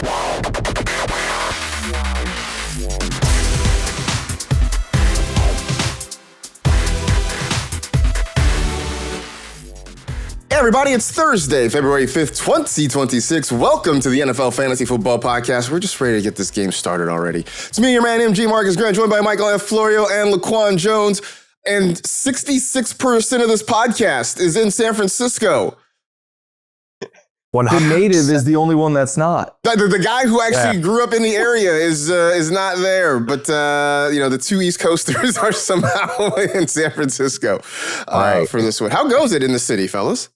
Hey everybody, it's Thursday, February 5th, 2026. Welcome to the NFL Fantasy Football Podcast. We're just ready to get this game started already. It's me, your man, MG Marcas Grant, joined by Michael F. Florio and LaQuan Jones. And 66% of this podcast is in San Francisco. The native is the only one that's not. The guy who actually grew up in the area is not there, but the two East Coasters are somehow in San Francisco for this one. How goes it in the city, fellas?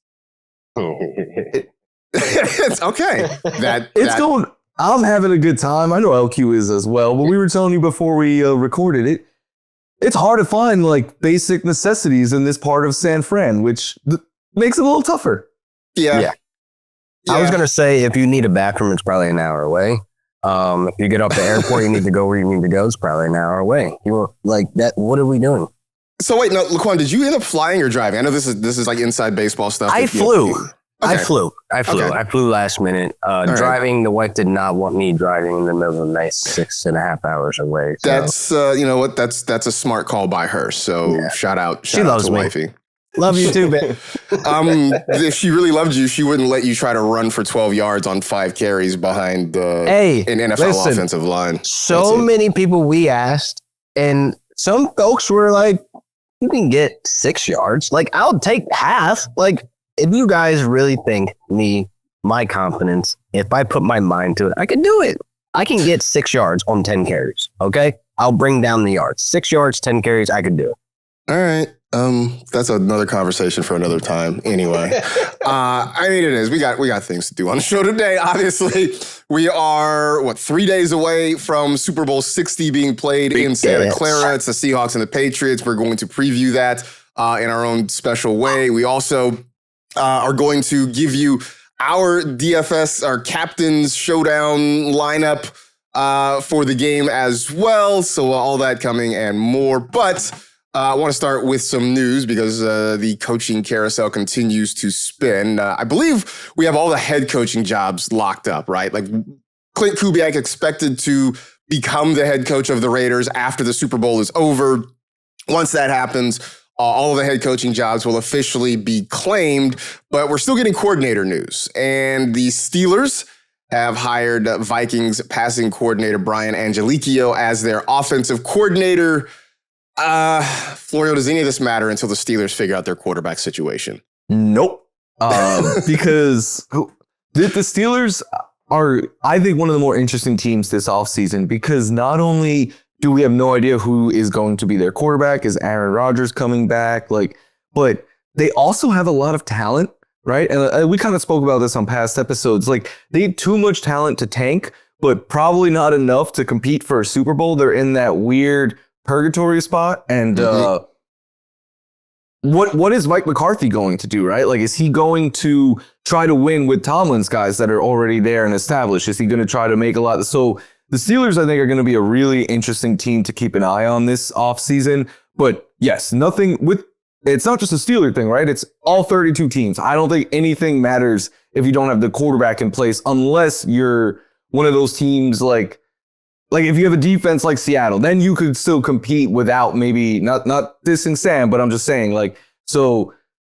It's okay. It's going. I'm having a good time. I know LQ is as well, but we were telling you before we recorded it. It's hard to find like basic necessities in this part of San Fran, which makes it a little tougher. Yeah. I was going to say, if you need a bathroom, it's probably an hour away. If you get off the airport, you need to go where you need to go. It's probably an hour away. You were like that. What are we doing? So wait, no, LaQuan, did you end up flying or driving? I know this is like inside baseball stuff. I flew. Okay. I flew. I flew last minute. Driving, the wife did not want me driving in the middle of the night 6.5 hours away. So. That's you know what? That's a smart call by her. So shout out she loves to me. wifey. Love you too, babe. If she really loved you, she wouldn't let you try to run for 12 yards on 5 carries behind an NFL offensive line. So many people we asked, and some folks were like, you can get 6 yards. Like, I'll take half. Like, if you guys really think my confidence, if I put my mind to it, I can do it. I can get 6 yards on 10 carries. Okay. I'll bring down the yards. 6 yards, 10 carries. I can do it. All right. That's another conversation for another time. Anyway, I mean, it is. We got things to do on the show today. Obviously, we are 3 days away from Super Bowl 60 being played in Santa Clara. It's the Seahawks and the Patriots. We're going to preview that in our own special way. We also are going to give you our DFS, our captain's showdown lineup for the game as well. So all that coming and more. But I want to start with some news because the coaching carousel continues to spin. I believe we have all the head coaching jobs locked up, right? Like Clint Kubiak expected to become the head coach of the Raiders after the Super Bowl is over. Once that happens, all of the head coaching jobs will officially be claimed, but we're still getting coordinator news. And the Steelers have hired Vikings passing coordinator Brian Angelichio as their offensive coordinator. Florio, does any of this matter until the Steelers figure out their quarterback situation? Nope. Because the Steelers are, I think, one of the more interesting teams this offseason because not only do we have no idea who is going to be their quarterback, is Aaron Rodgers coming back, but they also have a lot of talent, right? And we kind of spoke about this on past episodes. Like, they have too much talent to tank, but probably not enough to compete for a Super Bowl. They're in that weird purgatory spot. And what is Mike McCarthy going to do, right? Like, is he going to try to win with Tomlin's guys that are already there and established? Is he going to try to make a lot? So the Steelers, I think, are going to be a really interesting team to keep an eye on this offseason. But yes, it's not just a Steeler thing, right? It's all 32 teams. I don't think anything matters if you don't have the quarterback in place, unless you're one of those teams like if you have a defense like Seattle, then you could still compete without maybe not dissing Sam, but I'm just saying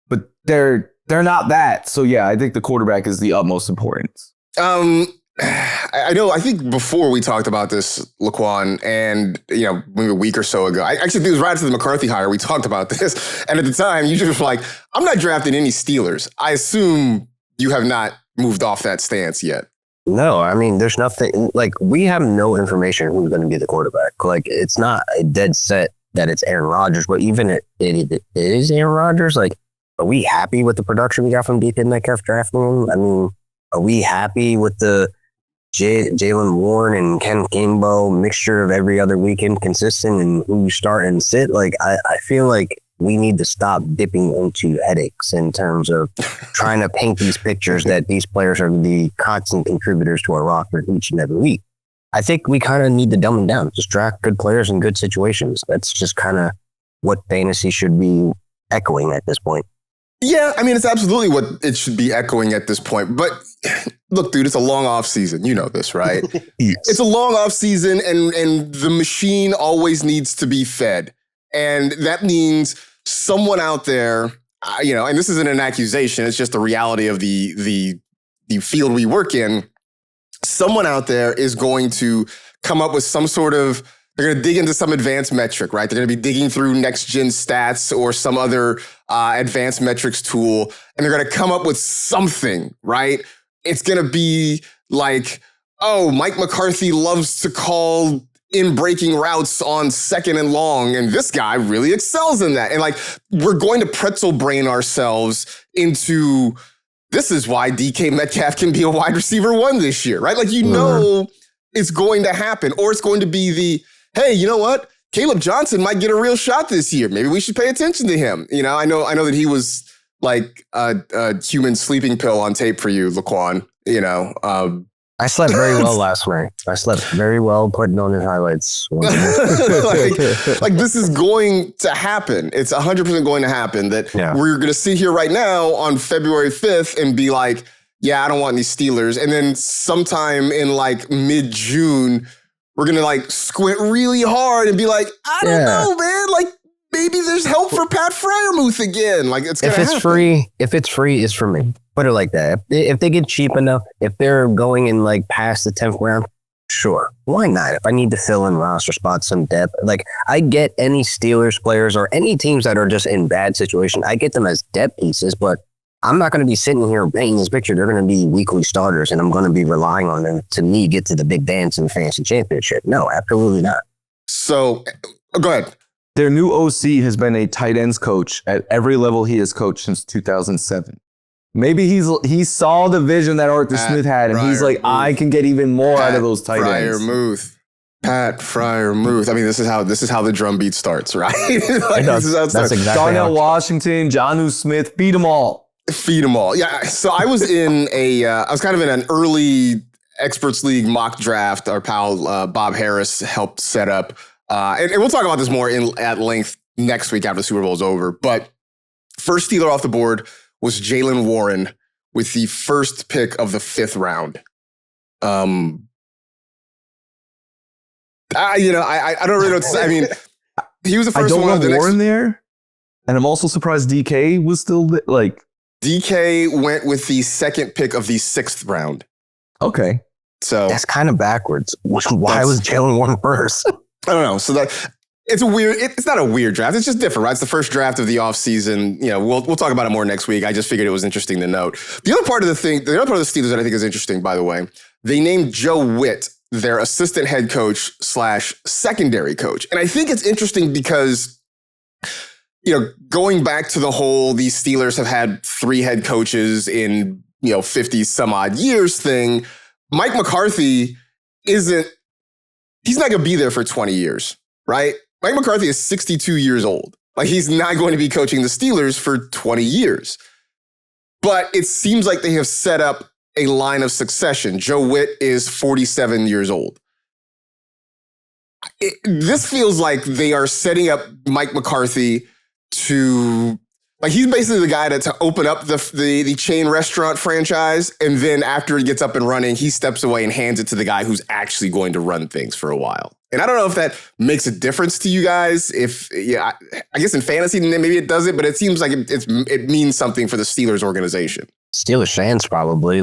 but they're not that. So yeah, I think the quarterback is the utmost importance. I think before we talked about this, LaQuan, and maybe a week or so ago, I actually think it was right after the McCarthy hire, we talked about this. And at the time, you just were like, I'm not drafting any Steelers. I assume you have not moved off that stance yet. No, I mean, there's nothing, like, we have no information who's going to be the quarterback. Like, it's not a dead set that it's Aaron Rodgers, but even it is Aaron Rodgers. Like, are we happy with the production we got from DK Metcalf drafting him? I mean, are we happy with the Jalen Warren and Ken Gainwell mixture of every other weekend consistent and who you start and sit? Like, I feel like we need to stop dipping into headaches in terms of trying to paint these pictures that these players are the constant contributors to our roster each and every week. I think we kind of need to dumb them down. Just draft good players in good situations. That's just kind of what fantasy should be echoing at this point. Yeah, I mean, it's absolutely what it should be echoing at this point. But look, dude, it's a long off season. You know this, right? Yes. It's a long off season, and the machine always needs to be fed. And that means someone out there, and this isn't an accusation, it's just the reality of the field we work in. Someone out there is going to come up with some sort of, they're going to dig into some advanced metric, right? They're going to be digging through next gen stats or some other advanced metrics tool, and they're going to come up with something, right? It's going to be like, oh, Mike McCarthy loves to call in breaking routes on 2nd and long, and this guy really excels in that. And like, we're going to pretzel brain ourselves into, this is why DK Metcalf can be a wide receiver 1 this year, right? Like, know it's going to happen, or it's going to be the, hey, you know what? Caleb Johnson might get a real shot this year. Maybe we should pay attention to him. I know that he was like a human sleeping pill on tape for you, LaQuan. I slept very well last night. I slept very well putting on his highlights. like this is going to happen. It's 100% going to happen that we're going to sit here right now on February 5th and be like, yeah, I don't want any Steelers. And then sometime in like mid-June, we're going to like squint really hard and be like, I don't know, man. Like maybe there's help for Pat Freiermuth again. Like it's going to happen. If it's free, it's for me. Put it like that. If they get cheap enough, if they're going in like past the 10th round, sure. Why not? If I need to fill in roster spots, some depth, like I get any Steelers players or any teams that are just in bad situation, I get them as depth pieces, but I'm not going to be sitting here painting this picture. They're going to be weekly starters, and I'm going to be relying on them to me get to the big dance in the fantasy championship. No, absolutely not. So, go ahead. Their new OC has been a tight ends coach at every level he has coached since 2007. Maybe he saw the vision that Arthur Smith had, and he's like, I can get even more out of those tight ends. Pat Freiermuth. I mean, this is how the drum beat starts, right? Like, this is how it starts. That's exactly Darnell Washington, Jonnu Smith, feed them all. Feed them all. Yeah. So I was I was kind of in an early Experts League mock draft. Our pal Bob Harris helped set up. And we'll talk about this more at length next week after the Super Bowl is over. But first Steeler off the board was Jaylen Warren with the first pick of the 5th round. I don't really know what to say. I mean, he was the first one. I don't have Warren there. And I'm also surprised DK was still like. DK went with the 2nd pick of the 6th round. Okay. So that's kind of backwards. Why was Jaylen Warren first? I don't know. So that it's a weird. It's not a weird draft. It's just different, right? It's the first draft of the offseason. We'll talk about it more next week. I just figured it was interesting to note. The other part of the Steelers that I think is interesting, by the way, they named Joe Witt their assistant head coach / secondary coach, and I think it's interesting because going back to the whole these Steelers have had 3 head coaches in 50 some odd years thing. Mike McCarthy he's not going to be there for 20 years, right? Mike McCarthy is 62 years old. Like, he's not going to be coaching the Steelers for 20 years. But it seems like they have set up a line of succession. Joe Witt is 47 years old. This feels like they are setting up Mike McCarthy to, like, he's basically the guy to open up the chain restaurant franchise, and then after he gets up and running, he steps away and hands it to the guy who's actually going to run things for a while. And I don't know if that makes a difference to you guys. I guess in fantasy maybe it doesn't, but it seems like it means something for the Steelers organization. Steelers fans probably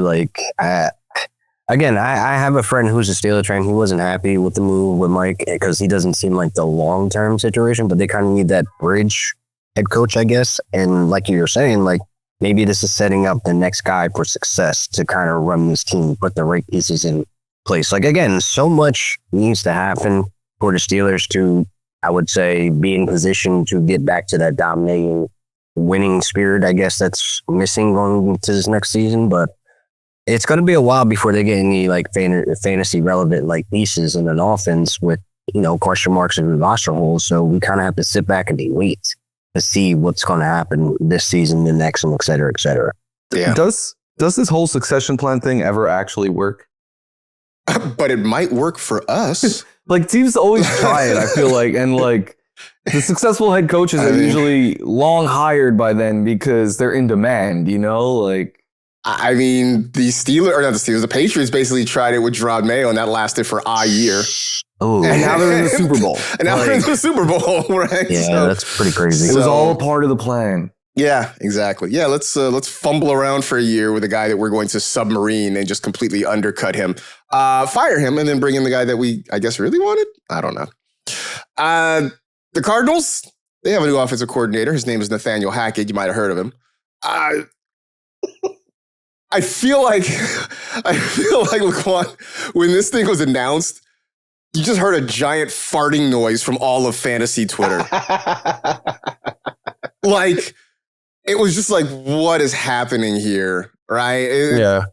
Again, I have a friend who's a Steelers fan. He wasn't happy with the move with Mike because he doesn't seem like the long-term situation, but they kind of need that bridge head coach, I guess. And like you were saying, like maybe this is setting up the next guy for success to kind of run this team, put the right pieces in place. Like, again, so much needs to happen for the Steelers to, I would say, be in position to get back to that dominating, winning spirit, I guess, that's missing going into this next season. But it's going to be a while before they get any like fantasy relevant like pieces in an offense with, question marks and roster holes. So we kind of have to sit back and wait to see what's going to happen this season, the next, and et cetera, et cetera. Yeah. Does this whole succession plan thing ever actually work? But it might work for us. Like, teams always try it, I feel like. And like, The successful head coaches are usually long hired by then because they're in demand, you know? Like, I mean, the Patriots basically tried it with Drake Maye, and that lasted for a year. Oh, and now they're in the Super Bowl. And now they're in the Super Bowl, right? Yeah, so, that's pretty crazy. It was all part of the plan. Yeah, exactly. Yeah, let's fumble around for a year with a guy that we're going to submarine and just completely undercut him, fire him, and then bring in the guy that we, I guess, really wanted. I don't know. The Cardinals, they have a new offensive coordinator. His name is Nathaniel Hackett. You might have heard of him. I feel like LaQuan, when this thing was announced, you just heard a giant farting noise from all of fantasy Twitter. Like, it was just like, what is happening here, right? Yeah.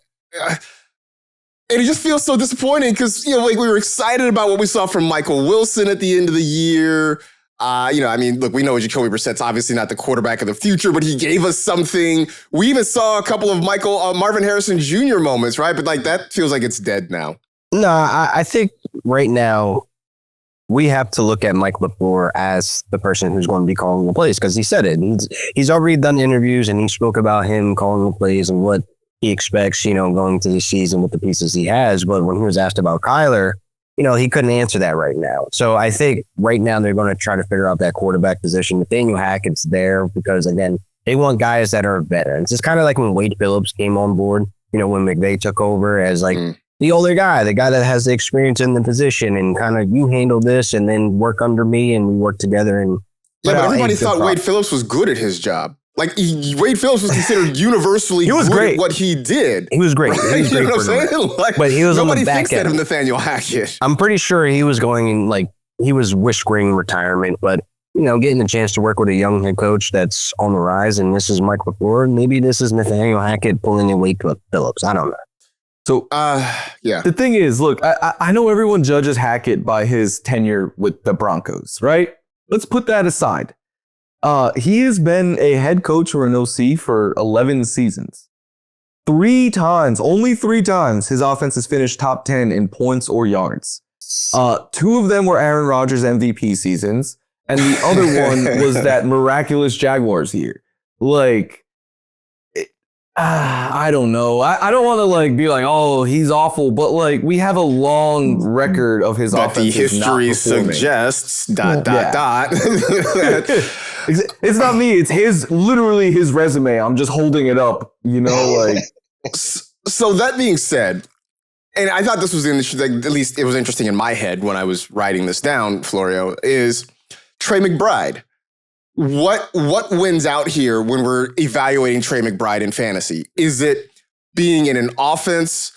And it just feels so disappointing because, you know, like we were excited about what we saw from Michael Wilson at the end of the year. You know, I mean, look, we know Jacoby Brissett's obviously not the quarterback of the future, but he gave us something. We even saw a couple of Marvin Harrison Jr. moments, right? But like that feels like it's dead now. No, I think right now we have to look at Mike LaFleur as the person who's going to be calling the plays because he said it. He's already done interviews and he spoke about him calling the plays and what he expects, you know, going to the season with the pieces he has. But when he was asked about Kyler, you know, he couldn't answer that right now. So I think right now they're going to try to figure out that quarterback position. Nathaniel Hackett's there because, again, they want guys that are veterans. It's kind of like when Wade Phillips came on board, you know, when McVay took over as like the older guy, the guy that has the experience in the position and kind of you handle this and then work under me and we work together. And yeah, but everybody thought Wade Phillips was good at his job. Like Wade Phillips was considered universally he was good great at what he did. He was great. Right? He was great, you know what I'm saying? Like, but he was nobody on the back thinks end. that of Nathaniel Hackett. I'm pretty sure he was going like he was whispering retirement, but you know, getting a chance to work with a young head coach that's on the rise, and this is Mike LaFleur. Maybe this is Nathaniel Hackett pulling in Wade Phillips. I don't know. So, yeah. The thing is, look, I know everyone judges Hackett by his tenure with the Broncos, right? Let's put that aside. He has been a head coach or an OC for 11 seasons. Only three times, his offense has finished top 10 in points or yards. Two of them were Aaron Rodgers MVP seasons, and the other one was that miraculous Jaguars year. Like, I don't know. I don't want to like be like, oh, he's awful, but like we have a long record of his offense. The history suggests ... It's not me. It's literally his resume. I'm just holding it up, you know, like. So that being said, and I thought this was interesting, at least it was interesting in my head when I was writing this down, Florio, is Trey McBride. What wins out here when we're evaluating Trey McBride in fantasy? Is it being in an offense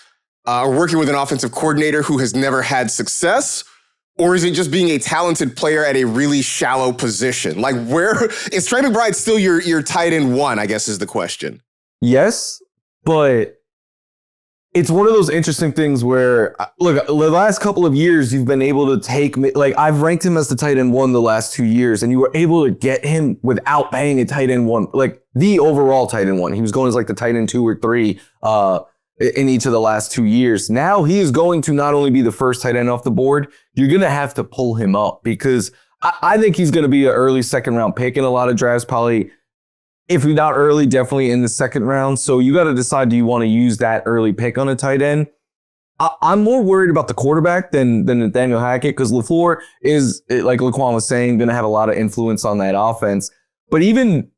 or working with an offensive coordinator who has never had success? Or is it just being a talented player at a really shallow position? Like, where is Trey McBride still your tight end one, I guess is the question. Yes, but it's one of those interesting things where, look, the last couple of years, you've been able to take, like, I've ranked him as the tight end one the last 2 years, and you were able to get him without paying a tight end one, like the overall tight end one. He was going as like the tight end 2 or 3 in each of the last 2 years. Now he is going to not only be the first tight end off the board, you're going to have to pull him up because I think he's going to be an early second round pick in a lot of drafts, probably. If not early, definitely in the second round. So you got to decide, do you want to use that early pick on a tight end? I'm more worried about the quarterback than Nathaniel Hackett because LaFleur is, like LaQuan was saying, going to have a lot of influence on that offense. But even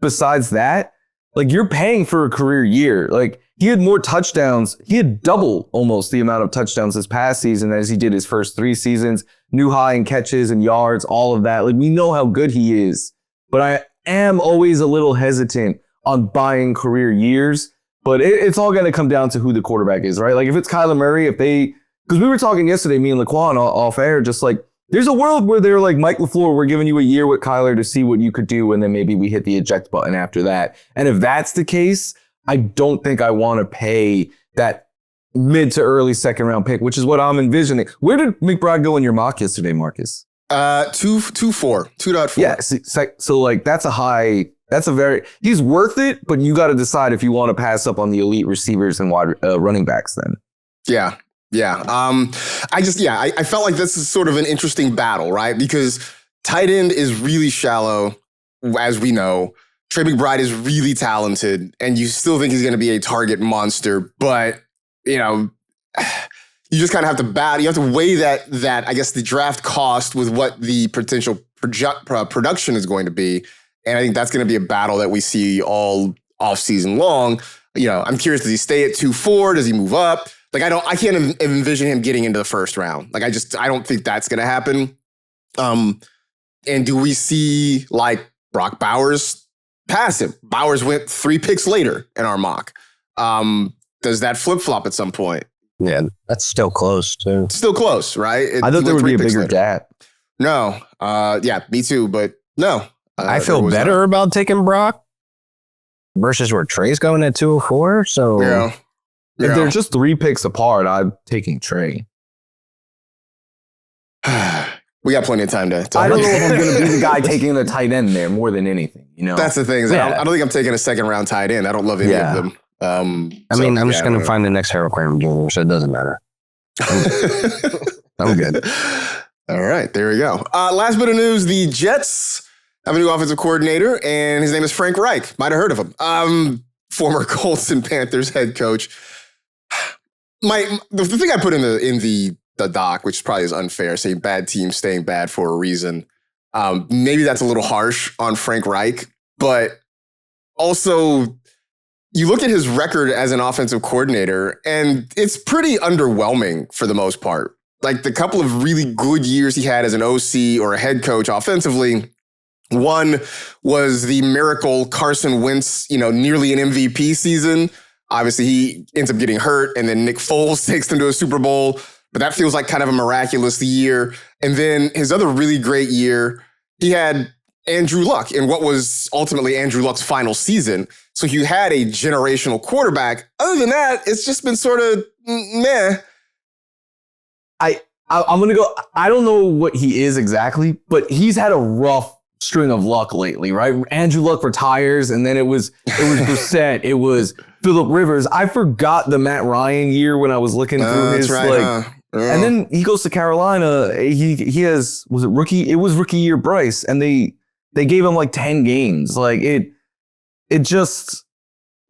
besides that, like you're paying for a career year. Like he had more touchdowns. He had double almost the amount of touchdowns this past season as he did his first 3 seasons. New high in catches and yards, all of that. Like we know how good he is. But I am always a little hesitant on buying career years, but it's all going to come down to who the quarterback is, right? Like if it's Kyler Murray, because we were talking yesterday, me and LaQuan off air, just like there's a world where they're like, Mike LaFleur, we're giving you a year with Kyler to see what you could do. And then maybe we hit the eject button after that. And if that's the case, I don't think I want to pay that mid to early second round pick, which is what I'm envisioning. Where did McBride go in your mock yesterday, Marcus? 2.4. Yeah. So like that's he's worth it, but you got to decide if you want to pass up on the elite receivers and wide running backs then. Yeah. I felt like this is sort of an interesting battle, right? Because tight end is really shallow, as we know. Trey McBride is really talented, and you still think he's going to be a target monster, but, you know, you just kind of have to battle. You have to weigh that I guess, the draft cost with what the potential production is going to be. And I think that's going to be a battle that we see all offseason long. You know, I'm curious, does he stay at 2-4? Does he move up? Like, I can't envision him getting into the first round. Like, I don't think that's going to happen. And do we see, like, Brock Bowers pass him? Bowers went 3 picks later in our mock. Does that flip-flop at some point? Yeah, that's still close, too. Still close, right? I thought there would be a bigger gap. No. Yeah, me too, but no. I feel better about taking Brock versus where Trey's going at 204. So yeah. If they're just 3 picks apart, I'm taking Trey. We got plenty of time to I don't know if I'm going to be the guy taking the tight end there more than anything. You know, that's the thing. I don't think I'm taking a second round tight end. I don't love any of them. I'm just going to find the next Harold Jr., so it doesn't matter. I'm good. All right, there we go. Last bit of news: the Jets have a new offensive coordinator, and his name is Frank Reich. Might have heard of him. Former Colts and Panthers head coach. The thing I put in the doc, which probably is unfair, saying bad teams staying bad for a reason. Maybe that's a little harsh on Frank Reich, but also you look at his record as an offensive coordinator, and it's pretty underwhelming for the most part. Like the couple of really good years he had as an OC or a head coach offensively, one was the miracle Carson Wentz, nearly an MVP season. Obviously, he ends up getting hurt, and then Nick Foles takes them to a Super Bowl. But that feels like kind of a miraculous year. And then his other really great year, he had Andrew Luck in what was ultimately Andrew Luck's final season. So you had a generational quarterback. Other than that, it's just been sort of meh. I'm going to go, I don't know what he is exactly, but he's had a rough string of luck lately, right? Andrew Luck retires, and then it was Brissett, it was Phillip Rivers. I forgot the Matt Ryan year when I was looking through his and then he goes to Carolina. He has, was it rookie? It was rookie year Bryce, and they gave him like 10 games. Like it just,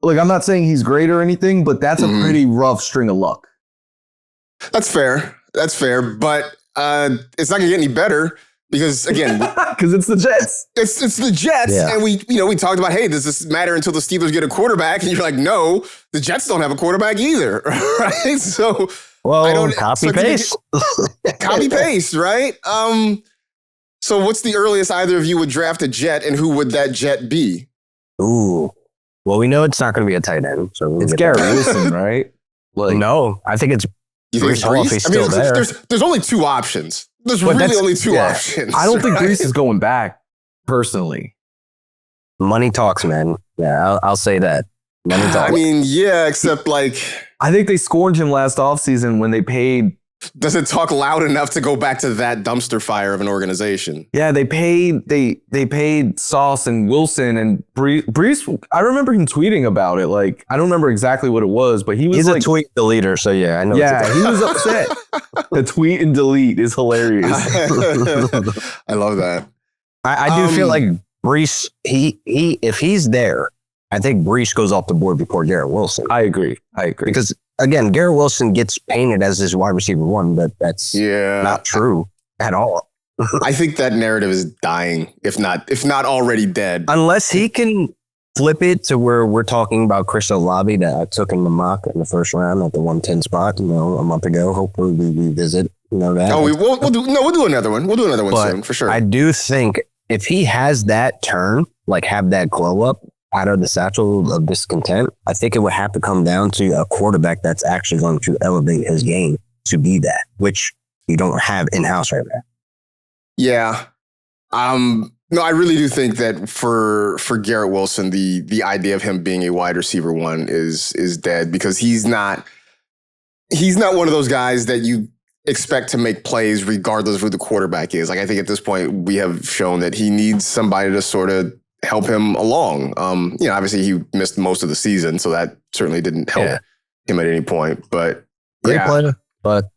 like, I'm not saying he's great or anything, but that's a pretty rough string of luck. That's fair. But it's not gonna get any better. Because again, because it's the Jets. It's the Jets, and we talked about, hey, does this matter until the Steelers get a quarterback? And you're like, no, the Jets don't have a quarterback either, right? So, copy paste, right? So what's the earliest either of you would draft a Jet, and who would that Jet be? Ooh, well, we know it's not going to be a tight end, so it's Garrett Wilson, right? No, I think it's. You think it's Brees? There's only 2 options. There's really only 2 options. I don't think Brees is going back, personally. Money talks, man. Yeah, I'll say that. Money talks. I mean, yeah, except like... I think they scorned him last offseason when they paid... Does it talk loud enough to go back to that dumpster fire of an organization? Yeah, they paid Sauce and Wilson and Brees. I remember him tweeting about it. Like, I don't remember exactly what it was, but he's a tweet deleter, so yeah, I know. Yeah, he was upset. The tweet and delete is hilarious. I love that. I do feel like Brees, if he's there, I think Brees goes off the board before Garrett Wilson. I agree. Because again, Garrett Wilson gets painted as his wide receiver 1, but that's not true at all. I think that narrative is dying, if not already dead. Unless he can flip it to where we're talking about Chris Olave that I took in the mock in the first round at the 110 spot, a month ago. Hopefully we revisit that. Oh, we'll do another one. We'll do another one soon, for sure. I do think if he has that turn, like have that glow up, out of the satchel of discontent, I think it would have to come down to a quarterback that's actually going to elevate his game to be that, which you don't have in-house right now. Yeah. No, I really do think that for Garrett Wilson, the idea of him being a wide receiver 1 is dead, because he's not one of those guys that you expect to make plays regardless of who the quarterback is. Like, I think at this point we have shown that he needs somebody to sort of help him along. Obviously he missed most of the season, so that certainly didn't help him at any point. But great player, but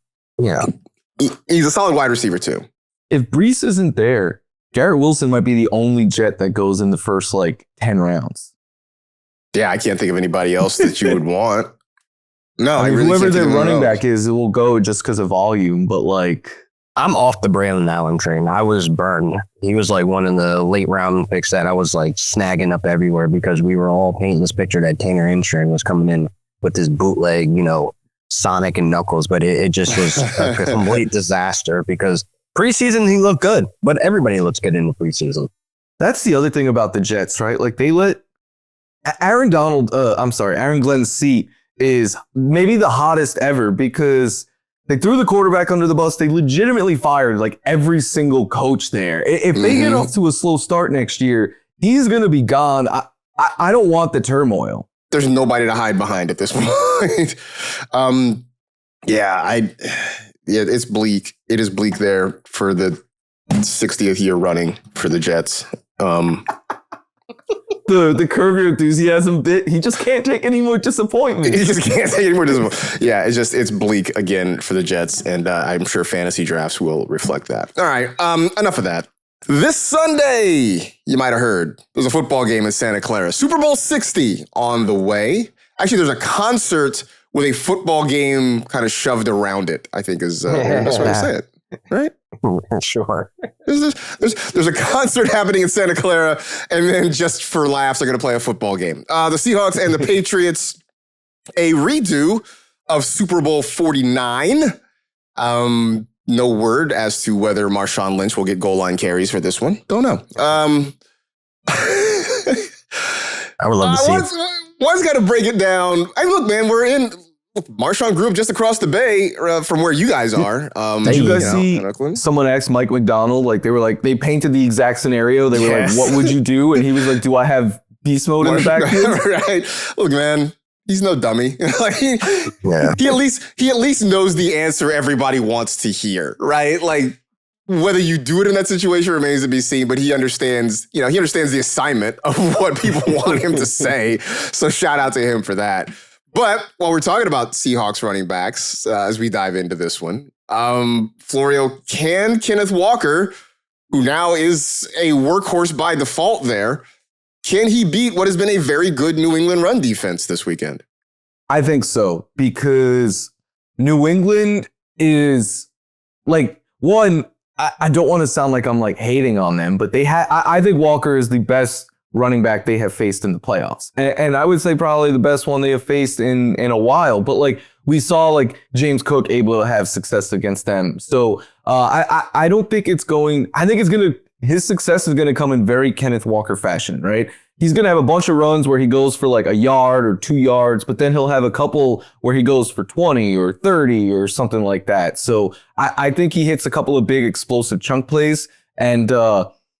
he's a solid wide receiver too. If Brees isn't there, Garrett Wilson might be the only Jet that goes in the first 10 rounds. Yeah, I can't think of anybody else that you would want. No, I really whoever can't their think of running anyone back is, it will go just because of volume. But I'm off the Braylon Allen train. I was burned. He was one of the late round picks that I was snagging up everywhere because we were all painting this picture that Tanner Hemstring was coming in with his bootleg, Sonic and Knuckles, but it just was a complete disaster because preseason he looked good, but everybody looks good in the preseason. that's the other thing about the Jets, right? They let Aaron Glenn's seat is maybe the hottest ever because they threw the quarterback under the bus. They legitimately fired every single coach there. If they get off to a slow start next year, he's going to be gone. I don't want the turmoil. There's nobody to hide behind at this point. It's bleak. It is bleak there for the 60th year running for the Jets. The curb your enthusiasm bit, he just can't take any more disappointment. He just can't take any more disappointment. Yeah, it's bleak again for the Jets, and I'm sure fantasy drafts will reflect that. All right, enough of that. This Sunday, you might have heard, there's a football game in Santa Clara. Super Bowl 60 on the way. Actually, there's a concert with a football game kind of shoved around it, I think is the best way to say it. Right? Sure. There's a concert happening in Santa Clara, and then just for laughs, they're going to play a football game. The Seahawks and the Patriots, a redo of Super Bowl 49. No word as to whether Marshawn Lynch will get goal line carries for this one. Don't know. I would love to see it. One's got to break it down. Hey, look, man, we're in. Marshawn grew up just across the bay from where you guys are. Did you guys see someone asked Mike McDonald, they painted the exact scenario. They were what would you do? And he was do I have beast mode in the backfield? Right. Look, man, he's no dummy. He at least knows the answer everybody wants to hear, right? Whether you do it in that situation remains to be seen, but he understands, he understands the assignment of what people want him to say. So shout out to him for that. But while we're talking about Seahawks running backs, as we dive into this one, Florio, can Kenneth Walker, who now is a workhorse by default there, can he beat what has been a very good New England run defense this weekend? I think so, because New England is one, I don't want to sound like I'm hating on them, but I think Walker is the best running back they have faced in the playoffs. And I would say probably the best one they have faced in a while. But we saw James Cook able to have success against them. So I don't think it's going, I think his success is going to come in very Kenneth Walker fashion, right? He's going to have a bunch of runs where he goes for a yard or 2 yards, but then he'll have a couple where he goes for 20 or 30 or something like that. So I think he hits a couple of big explosive chunk plays, and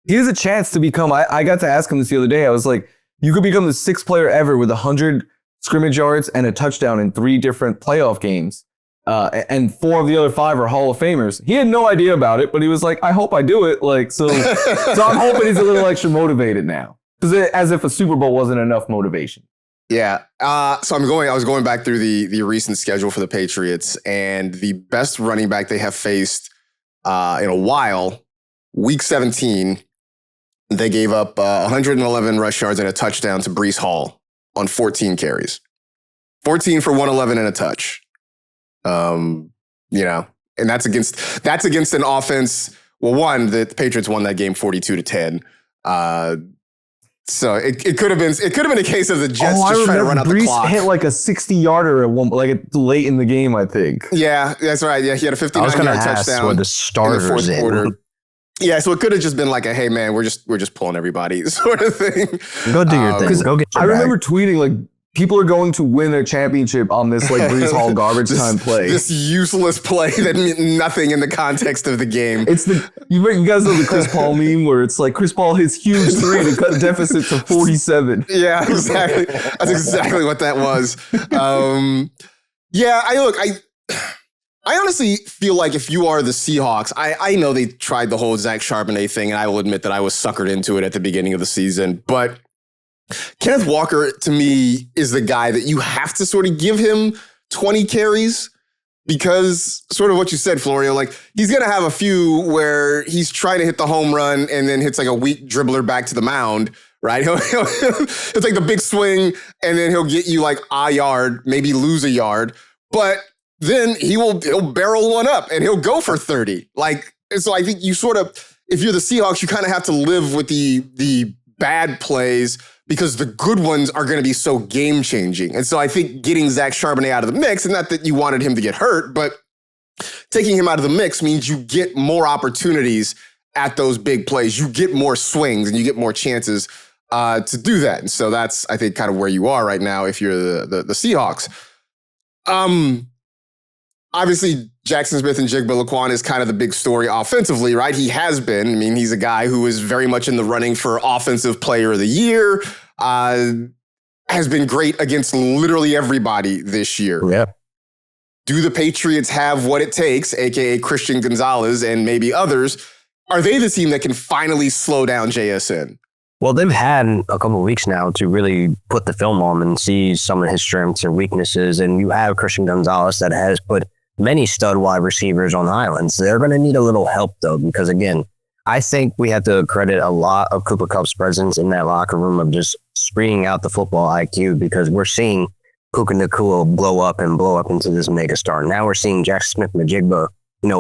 he has a chance to become, I got to ask him this the other day. I was you could become the 6th player ever with 100 scrimmage yards and a touchdown in 3 different playoff games. And 4 of the other 5 are Hall of Famers. He had no idea about it, but he was I hope I do it. So I'm hoping he's a little extra motivated now. Because as if a Super Bowl wasn't enough motivation. Yeah. So I was going back through the recent schedule for the Patriots, and the best running back they have faced in a while, week 17, they gave up 111 rush yards and a touchdown to Breece Hall on 14 carries. 14 for 111 and a touch. And that's against an offense. Well, one, the Patriots won that game 42-10. So it could have been a case of the Jets just trying to run out the clock. Breece hit a 60-yarder at one, late in the game, I think. Yeah, that's right. Yeah, he had a 59-yard touchdown where the starters in the fourth quarter. Yeah, so it could have just been hey man, we're just pulling everybody sort of thing. Go do your thing. Go get your I remember tweeting people are going to win a championship on this Breece Hall garbage time play. This useless play that meant nothing in the context of the game. It's you guys know the Chris Paul meme where it's Chris Paul hits huge 3 to cut the deficit to 47. Yeah, exactly. That's exactly what that was. I honestly feel if you are the Seahawks, I know they tried the whole Zach Charbonnet thing, and I will admit that I was suckered into it at the beginning of the season, but Kenneth Walker, to me, is the guy that you have to sort of give him 20 carries because sort of what you said, Florio, like he's going to have a few where he's trying to hit the home run and then hits like a weak dribbler back to the mound, right? He'll take the big swing and then he'll get you like a yard, maybe lose a yard, but then he'll barrel one up and he'll go for 30. Like, so I think you sort of, if you're the Seahawks, you kind of have to live with the bad plays because the good ones are going to be so game-changing. And so I think getting Zach Charbonnet out of the mix, and not that you wanted him to get hurt, but taking him out of the mix means you get more opportunities at those big plays. You get more swings and you get more chances to do that. And so that's, I think, kind of where you are right now if you're the Seahawks. Obviously, Jackson Smith-Njigba, LaQuan is kind of the big story offensively, right? He has been. I mean, he's a guy who is very much in the running for Offensive Player of the Year, has been great against literally everybody this year. Yeah. Do the Patriots have what it takes, a.k.a. Christian Gonzalez and maybe others? Are they the team that can finally slow down JSN? Well, they've had a couple of weeks now to really put the film on and see some of his strengths and weaknesses. And you have Christian Gonzalez that has put many stud wide receivers on islands. They're going to need a little help, though, because, again, I think we have to credit a lot of Cooper Kupp's presence in that locker room of just screening out the football IQ, because we're seeing Puka Nacua blow up into this mega star. Now we're seeing Jackson Smith-Njigba,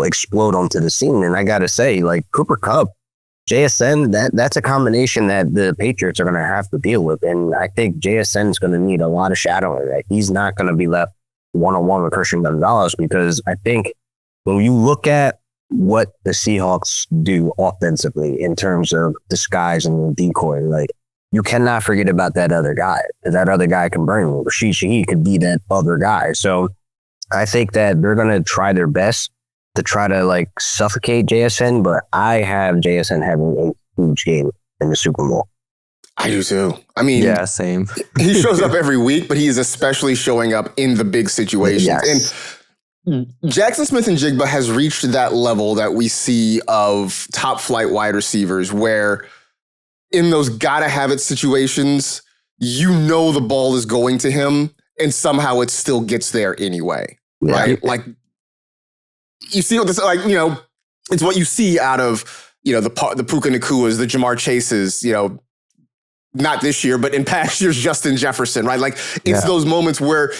explode onto the scene. And I got to say, like, Cooper Kupp, JSN, that's a combination that the Patriots are going to have to deal with. And I think JSN is going to need a lot of shadowing. Like, he's not going to be left one-on-one with Christian Gonzalez, because I think when you look at what the Seahawks do offensively in terms of disguise and decoy, like, you cannot forget about that other guy. That other guy can burn you. Rashid Shaheed could be that other guy. So I think that they're going to try their best to try to like suffocate JSN, but I have JSN having a huge game in the Super Bowl. I do too. I mean, yeah, same. He shows up every week, but he is especially showing up in the big situations. Yes. And Jackson Smith-Njigba has reached that level that we see of top flight wide receivers where in those gotta have it situations, the ball is going to him and somehow it still gets there anyway. Yeah. Right? Like, you see what this, like, it's what you see out of, the Puka Nacuas, the Jamar Chases, not this year, but in past years, Justin Jefferson, right? Like, it's those moments where,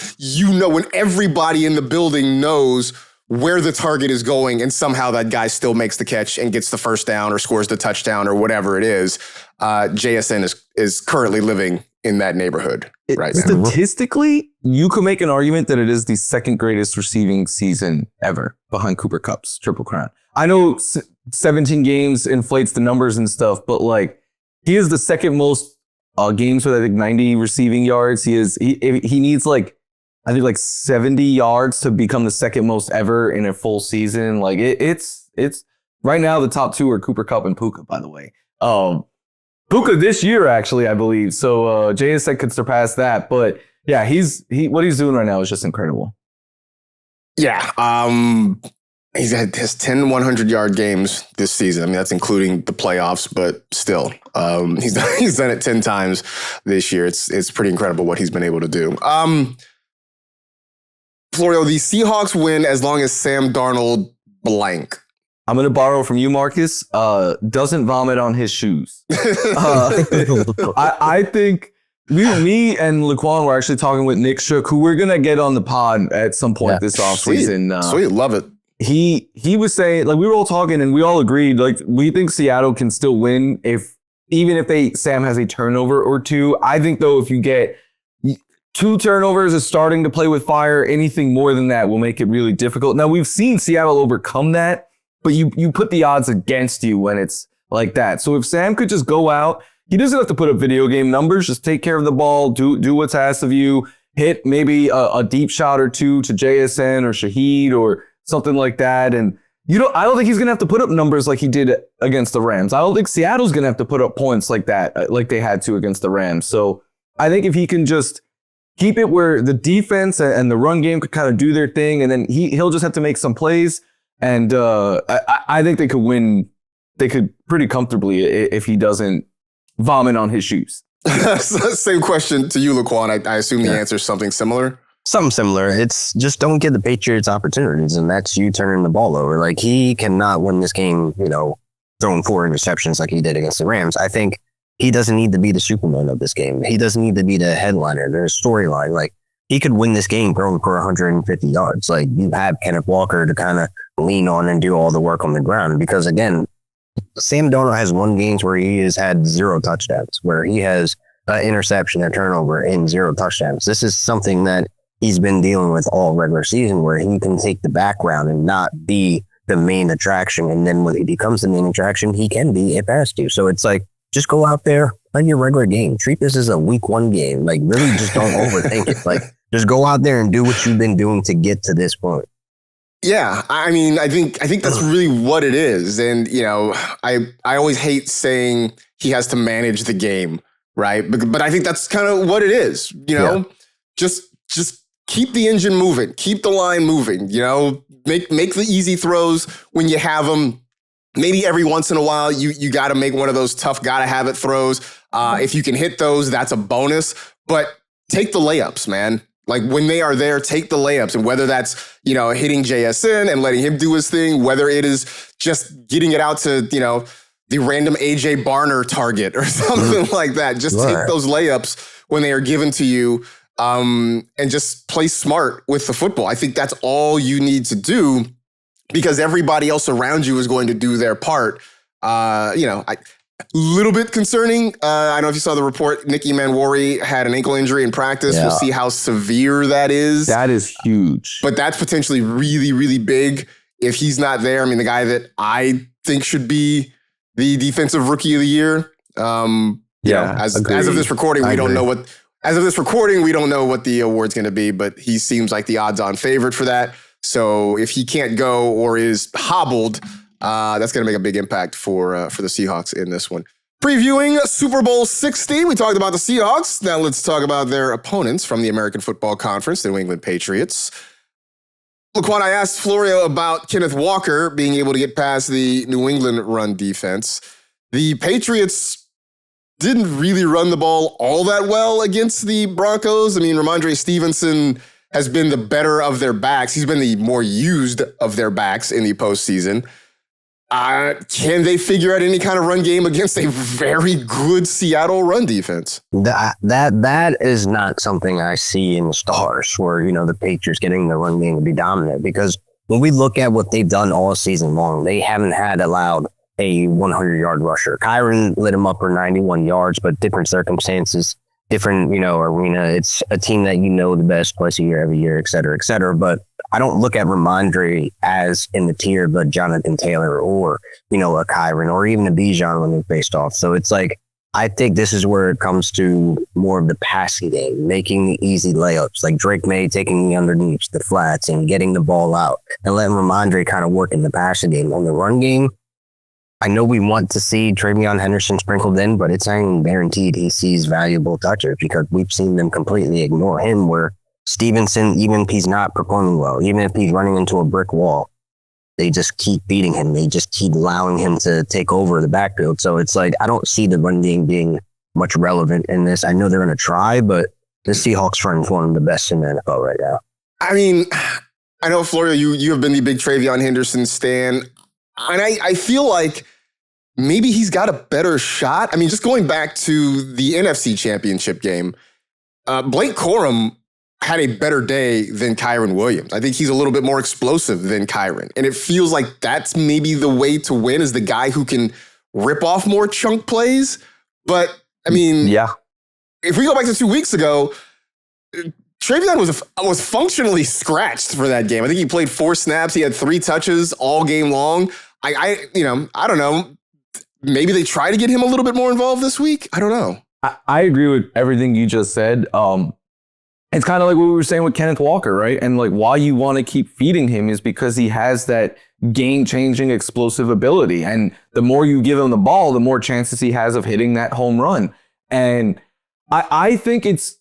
when everybody in the building knows where the target is going and somehow that guy still makes the catch and gets the first down or scores the touchdown or whatever it is. JSN is currently living in that neighborhood right now. Statistically, you could make an argument that it is the second greatest receiving season ever behind Cooper Kupp's Triple Crown. I know 17 games inflates the numbers and stuff, but like, he is the second most games with, I think, 90 receiving yards. He needs like, I think, like 70 yards to become the second most ever in a full season. Like, it's right now the top two are Cooper Kupp and Puka, by the way. Puka this year, actually, I believe. So JSN could surpass that. But yeah, what he's doing right now is just incredible. Yeah. He's had his 10 100-yard games this season. I mean, that's including the playoffs, but still, he's done it 10 times this year. It's pretty incredible what he's been able to do. Florio, the Seahawks win as long as Sam Darnold blank. I'm going to borrow from you, Marcus. Doesn't vomit on his shoes. I think me and LaQuan were actually talking with Nick Shook, who we're going to get on the pod at some point this offseason. Sweet, love it. He was saying, like, we were all talking and we all agreed, like, we think Seattle can still win even if Sam has a turnover or two. I think, though, if you get 2 turnovers is starting to play with fire, anything more than that will make it really difficult. Now, we've seen Seattle overcome that, but you put the odds against you when it's like that. So if Sam could just go out, he doesn't have to put up video game numbers, just take care of the ball, do what's asked of you, hit maybe a deep shot or two to JSN or Shaheed or something like that. And I don't think he's going to have to put up numbers like he did against the Rams. I don't think Seattle's going to have to put up points like that, like they had to against the Rams. So I think if he can just keep it where the defense and the run game could kind of do their thing, and then he'll just have to make some plays. And I think they could win. They could pretty comfortably if he doesn't vomit on his shoes. Same question to you, LaQuan. I assume the answer is something similar. Something similar. It's just don't give the Patriots opportunities, and that's you turning the ball over. Like, he cannot win this game, throwing 4 interceptions like he did against the Rams. I think he doesn't need to be the Superman of this game. He doesn't need to be the headliner, the storyline. Like, he could win this game throwing for 150 yards. Like, you have Kenneth Walker to kind of lean on and do all the work on the ground. Because, again, Sam Darnold has won games where he has had 0 touchdowns, where he has an interception, a turnover, and 0 touchdowns. This is something that he's been dealing with all regular season, where he can take the background and not be the main attraction. And then when he becomes the main attraction, he can be a pass to. So it's like, just go out there, play your regular game. Treat this as a week 1 game. Like, really just don't overthink it. Like, just go out there and do what you've been doing to get to this point. Yeah, I mean, I think that's really what it is. And, I always hate saying he has to manage the game, right? But I think that's kind of what it is, Just keep the engine moving, keep the line moving, make the easy throws when you have them. Maybe every once in a while, you got to make one of those tough, got to have it throws. If you can hit those, that's a bonus. But take the layups, man. Like, when they are there, take the layups. And whether that's, hitting JSN and letting him do his thing, whether it is just getting it out to, the random AJ Barner target or something like that. Just take those layups when they are given to you, and just play smart with the football. I think that's all you need to do, because everybody else around you is going to do their part. Little bit concerning. I don't know if you saw the report. Nicky Manwari had an ankle injury in practice. Yeah. We'll see how severe that is. That is huge. But that's potentially really, really big if he's not there. I mean, the guy that I think should be the defensive rookie of the year. As of this recording, we don't know what. As of this recording, we don't know what the award's going to be, but he seems like the odds-on favorite for that. So if he can't go or is hobbled, that's going to make a big impact for the Seahawks in this one. Previewing Super Bowl 60, we talked about the Seahawks. Now let's talk about their opponents from the American Football Conference, the New England Patriots. LaQuan, I asked Florio about Kenneth Walker being able to get past the New England run defense. The Patriots didn't really run the ball all that well against the Broncos. I mean, Ramondre Stevenson has been the better of their backs. He's been the more used of their backs in the postseason. Can they figure out any kind of run game against a very good Seattle run defense? That is not something I see in the stars, where, the Patriots getting the run game to be dominant. Because when we look at what they've done all season long, they haven't allowed a 100-yard rusher. Kyron lit him up for 91 yards, but different circumstances, different, arena. It's a team that the best twice a year, every year, et cetera, et cetera. But I don't look at Ramondre as in the tier of a Jonathan Taylor or, a Kyron or even a Bijan when they faced off. So it's like, I think this is where it comes to more of the passing game, making the easy layups, like Drake Maye taking the underneath, the flats, and getting the ball out, and letting Ramondre kind of work in the passing game. On the run game, I know we want to see Travion Henderson sprinkled in, but it's not guaranteed he sees valuable touches, because we've seen them completely ignore him, where Stevenson, even if he's not performing well, even if he's running into a brick wall, they just keep beating him. They just keep allowing him to take over the backfield. So it's like, I don't see the run game being much relevant in this. I know they're going to try, but the Seahawks front is one of the best in the NFL right now. I mean, I know, Florio, you have been the big Travion Henderson stan, and I feel like maybe he's got a better shot. I mean, just going back to the NFC Championship game, Blake Corum had a better day than Kyron Williams. I think he's a little bit more explosive than Kyron. And it feels like that's maybe the way to win, is the guy who can rip off more chunk plays. But, I mean, if we go back to 2 weeks ago, Travion was functionally scratched for that game. I think he played 4 snaps. He had 3 touches all game long. I don't know. Maybe they try to get him a little bit more involved this week. I don't know. I agree with everything you just said. It's kind of like what we were saying with Kenneth Walker, right? And like, why you want to keep feeding him is because he has that game-changing explosive ability. And the more you give him the ball, the more chances he has of hitting that home run. And I think it's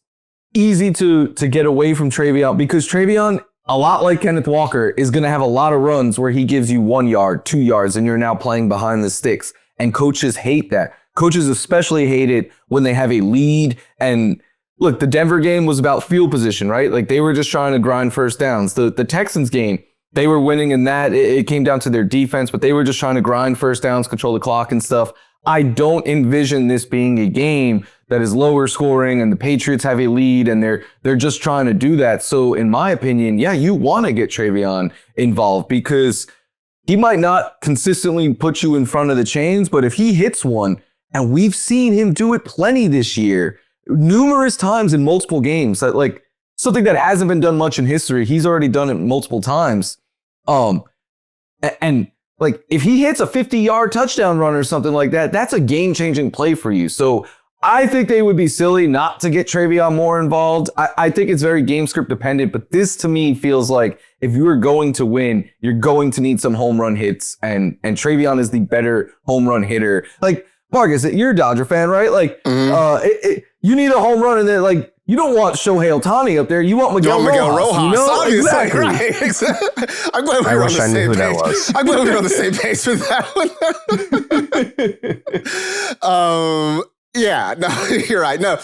easy to get away from Travion, because Travion, a lot like Kenneth Walker, is going to have a lot of runs where he gives you 1 yard, 2 yards, and you're now playing behind the sticks. And coaches hate that. Coaches especially hate it when they have a lead and look, the Denver game was about field position, right? Like they were just trying to grind first downs. The Texans game, they were winning in that. It came down to their defense, but they were just trying to grind first downs, control the clock and stuff. I don't envision this being a game that is lower scoring and the Patriots have a lead and they're just trying to do that. So in my opinion, yeah, you want to get Travion involved because he might not consistently put you in front of the chains, but if he hits one, and we've seen him do it plenty this year, numerous times in multiple games, that like something that hasn't been done much in history, he's already done it multiple times. And like if he hits a 50-yard touchdown run or something like that, that's a game-changing play for you. So I think they would be silly not to get Travion more involved. I think it's very game script dependent, but this to me feels like if you are going to win, you're going to need some home run hits, and Travion is the better home run hitter. Like Marcus, you're a Dodger fan, right? Like you need a home run, and then like you don't want Shohei Ohtani up there. You want Miguel Rojas. You know? Obviously, exactly. right? Exactly. I'm glad we were on the same page. I'm glad we were on the same page with that one. Yeah, no, you're right. No,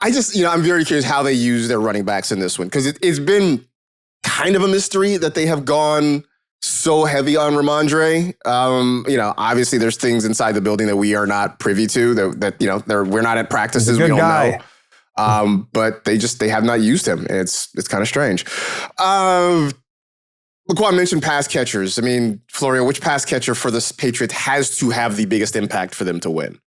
I just, I'm very curious how they use their running backs in this one because it's been kind of a mystery that they have gone so heavy on Ramondre. Obviously there's things inside the building that we are not privy to that we're not at practices. We don't know. But they have not used him. And it's kind of strange. LaQuan mentioned pass catchers. I mean, Florio, which pass catcher for the Patriots has to have the biggest impact for them to win?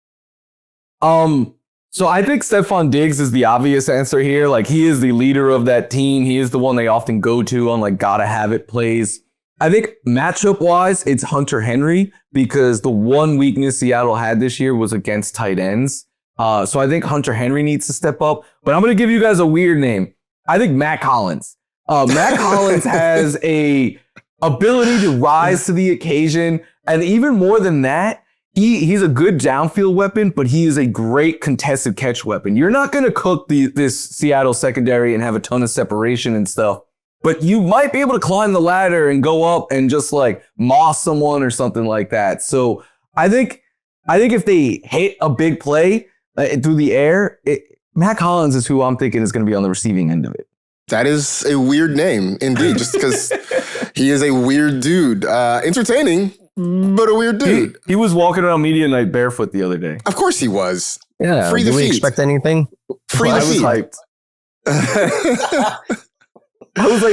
So I think Stephon Diggs is the obvious answer here. Like he is the leader of that team. He is the one they often go to on like gotta have it plays. I think matchup wise, it's Hunter Henry because the one weakness Seattle had this year was against tight ends. So I think Hunter Henry needs to step up, but I'm going to give you guys a weird name. I think Matt Collins. Matt Collins has a ability to rise to the occasion. And even more than that, he's a good downfield weapon, but he is a great contested catch weapon. You're not going to cook this Seattle secondary and have a ton of separation and stuff, but you might be able to climb the ladder and go up and just like moss someone or something like that. So I think if they hit a big play through the air, Matt Collins is who I'm thinking is going to be on the receiving end of it. That is a weird name, indeed, just because he is a weird dude. Entertaining, but a weird dude. He was walking around media night barefoot the other day. Of course he was. Yeah. Free the feet. Do we expect anything? Free the feet. I was like,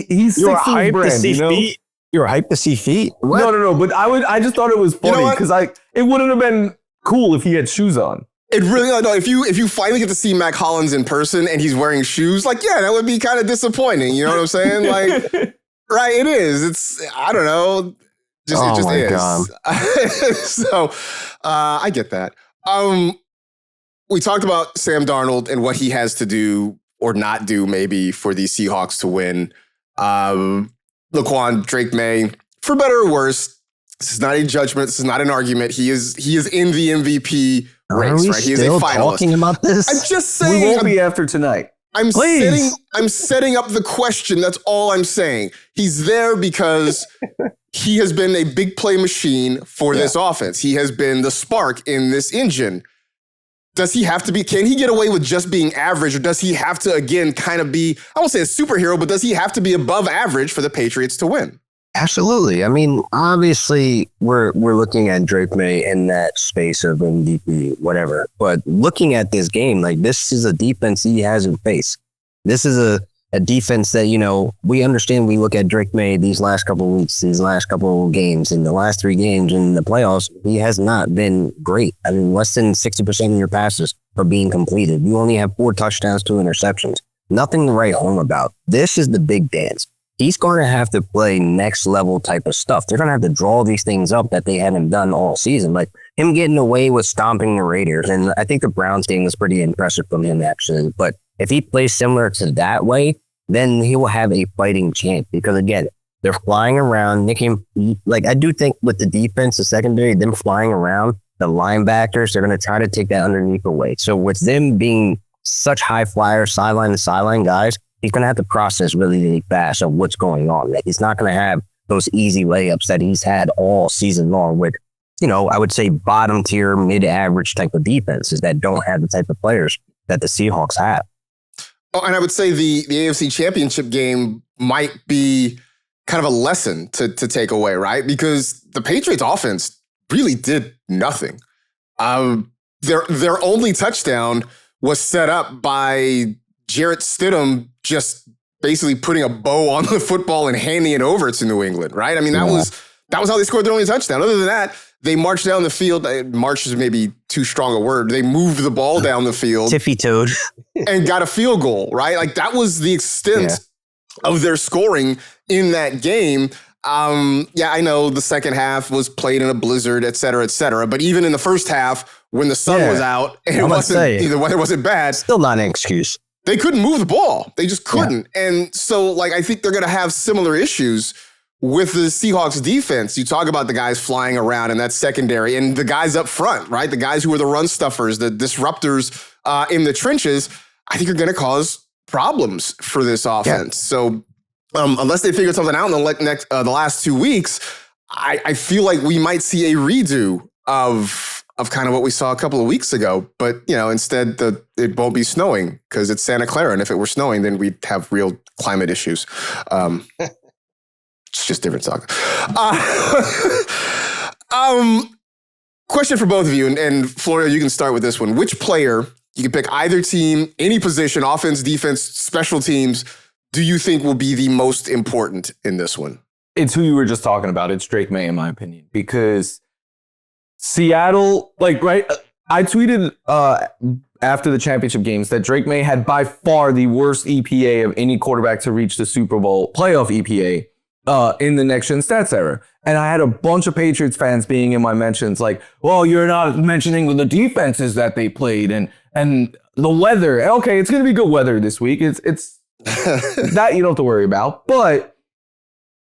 he's you were 16 hyped brand, to see feet. You were hyped to see feet. What? No. But I just thought it was funny because it wouldn't have been cool if he had shoes on. It really, no, if you finally get to see Matt Collins in person and he's wearing shoes, like, yeah, that would be kind of disappointing. You know what I'm saying? Like, right, it is. It's, I don't know. It just is. God. So, I get that. We talked about Sam Darnold and what he has to do or not do maybe for the Seahawks to win. LaQuan, Drake Maye, for better or worse, this is not a judgment. This is not an argument. He is in the MVP race, right? He is a finalist. Talking about this? I'm just saying. We won't be after tonight. I'm setting up the question. That's all I'm saying. He's there because he has been a big play machine for this offense. He has been the spark in this engine. Does he have to be, can he get away with just being average, or does he have to, again, kind of be, I won't say a superhero, but does he have to be above average for the Patriots to win? Absolutely. I mean, obviously, we're looking at Drake Maye in that space of MVP, whatever. But looking at this game, like, this is a defense he hasn't faced. This is a defense that, we understand. We look at Drake Maye these last couple of weeks, these last couple of games, in the last 3 games in the playoffs, he has not been great. I mean, less than 60% of your passes are being completed. You only have 4 touchdowns, 2 interceptions. Nothing to write home about. This is the big dance. He's going to have to play next level type of stuff. They're going to have to draw these things up that they haven't done all season. Like him getting away with stomping the Raiders. And I think the Browns game was pretty impressive from him, actually. But if he plays similar to that way, then he will have a fighting chance. Because again, they're flying around. I do think with the defense, the secondary, them flying around, the linebackers, they're going to try to take that underneath away. So with them being such high flyers, sideline to sideline guys, he's going to have to process really fast of what's going on. Like, he's not going to have those easy layups that he's had all season long with, I would say bottom tier, mid-average type of defenses that don't have the type of players that the Seahawks have. Oh, and I would say the AFC Championship game might be kind of a lesson to take away, right? Because the Patriots offense really did nothing. Their only touchdown was set up by Jarrett Stidham just basically putting a bow on the football and handing it over to New England, right? I mean, that was how they scored their only touchdown. Other than that, they marched down the field. March is maybe too strong a word. They moved the ball down the field. Tiffy-toed. And got a field goal, right? Like, that was the extent of their scoring in that game. I know the second half was played in a blizzard, et cetera, but even in the first half, when the sun was out and the weather wasn't bad, still not an excuse. They couldn't move the ball. They just couldn't. Yeah. And so, like, I think they're going to have similar issues with the Seahawks defense. You talk about the guys flying around in that secondary and the guys up front, right? The guys who are the run stuffers, the disruptors in the trenches, I think are going to cause problems for this offense. So unless they figure something out in the last 2 weeks, I feel like we might see a redo of kind of what we saw a couple of weeks ago. But, instead it won't be snowing because it's Santa Clara. And if it were snowing, then we'd have real climate issues. It's just different talk. Question for both of you, and Florio, you can start with this one. Which player, you can pick either team, any position, offense, defense, special teams, do you think will be the most important in this one? It's who you were just talking about. It's Drake Maye, in my opinion, because Seattle, I tweeted after the championship games that Drake Maye had by far the worst EPA of any quarterback to reach the Super Bowl playoff EPA in the Next Gen Stats era. And I had a bunch of Patriots fans being in my mentions like, well, you're not mentioning the defenses that they played and the weather. Okay, it's going to be good weather this week. It's that you don't have to worry about. But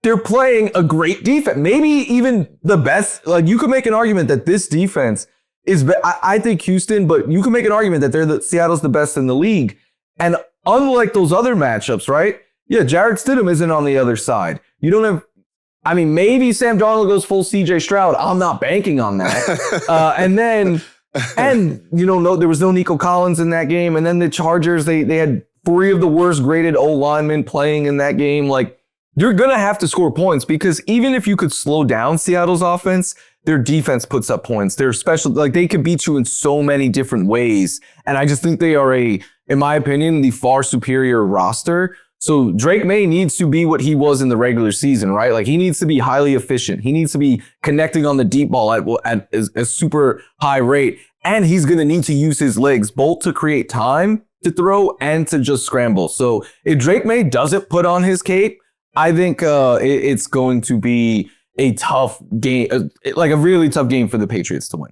they're playing a great defense. Maybe even the best. Like, you could make an argument that this defense is, I think Houston, but you can make an argument that Seattle's the best in the league. And unlike those other matchups, right? Yeah, Jarrett Stidham isn't on the other side. You don't have, maybe Sam Darnold goes full CJ Stroud. I'm not banking on that. There was no Nico Collins in that game. And then the Chargers, they had 3 of the worst graded O-linemen playing in that game. Like, you're going to have to score points because even if you could slow down Seattle's offense, their defense puts up points. They're special. Like, they could beat you in so many different ways. And I just think they are in my opinion, the far superior roster. So Drake Maye needs to be what he was in the regular season, right? Like, he needs to be highly efficient. He needs to be connecting on the deep ball at a super high rate. And he's going to need to use his legs both to create time to throw and to just scramble. So if Drake Maye doesn't put on his cape, I think it's going to be a tough game, like a really tough game for the Patriots to win.